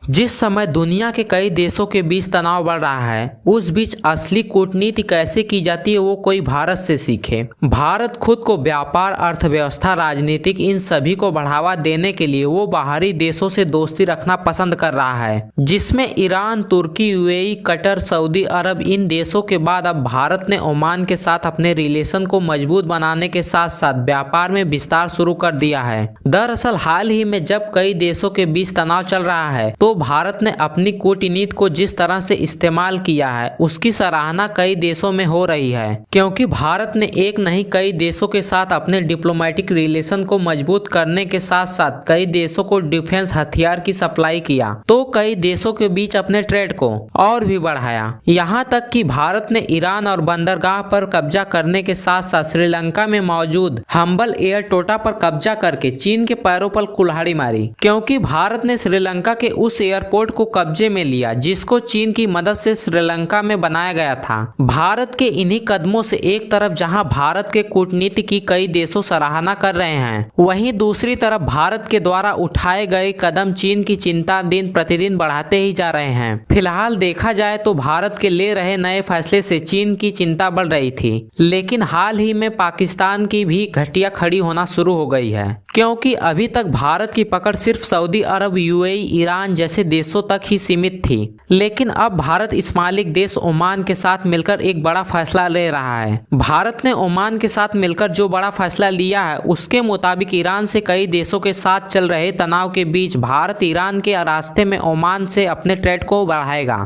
जिस समय दुनिया के कई देशों के बीच तनाव बढ़ रहा है, उस बीच असली कूटनीति कैसे की जाती है वो कोई भारत से सीखे। भारत खुद को व्यापार, अर्थव्यवस्था, राजनीतिक इन सभी को बढ़ावा देने के लिए वो बाहरी देशों से दोस्ती रखना पसंद कर रहा है, जिसमें ईरान, तुर्की, यूएई, कतर, सऊदी अरब इन देशों के बाद अब भारत ने ओमान के साथ अपने रिलेशन को मजबूत बनाने के साथ साथ व्यापार में विस्तार शुरू कर दिया है। दरअसल हाल ही में जब कई देशों के बीच तनाव चल रहा है तो भारत ने अपनी कूटनीति को जिस तरह से इस्तेमाल किया है उसकी सराहना कई देशों में हो रही है, क्योंकि भारत ने एक नहीं कई देशों के साथ अपने डिप्लोमेटिक रिलेशन को मजबूत करने के साथ साथ कई देशों को डिफेंस हथियार की सप्लाई किया, तो कई देशों के बीच अपने ट्रेड को और भी बढ़ाया। यहाँ तक कि भारत ने ईरान और बंदरगाह पर कब्जा करने के साथ साथ श्रीलंका में मौजूद हम्बल एयर टोटा पर कब्जा करके चीन के पैरों पर कुल्हाड़ी मारी, क्योंकि भारत ने श्रीलंका के उस एयरपोर्ट को कब्जे में लिया जिसको चीन की मदद से श्रीलंका में बनाया गया था। भारत के इन्हीं कदमों से एक तरफ जहां भारत के कूटनीति की कई देशों सराहना कर रहे हैं, वहीं दूसरी तरफ भारत के द्वारा उठाए गए कदम चीन की चिंता दिन प्रतिदिन बढ़ाते ही जा रहे हैं। फिलहाल देखा जाए तो भारत के ले रहे नए फैसले से चीन की चिंता बढ़ रही थी, लेकिन हाल ही में पाकिस्तान की भी घटिया खड़ी होना शुरू हो गई है, क्योंकि अभी तक भारत की पकड़ सिर्फ सऊदी अरब, यूएई, ईरान जैसे देशों तक ही सीमित थी। लेकिन अब भारत इस मालिक देश ओमान के साथ मिलकर एक बड़ा फैसला ले रहा है। भारत ने ओमान के साथ मिलकर जो बड़ा फैसला लिया है उसके मुताबिक ईरान से कई देशों के साथ चल रहे तनाव के बीच भारत ईरान के रास्ते में ओमान से अपने ट्रेड को बढ़ाएगा।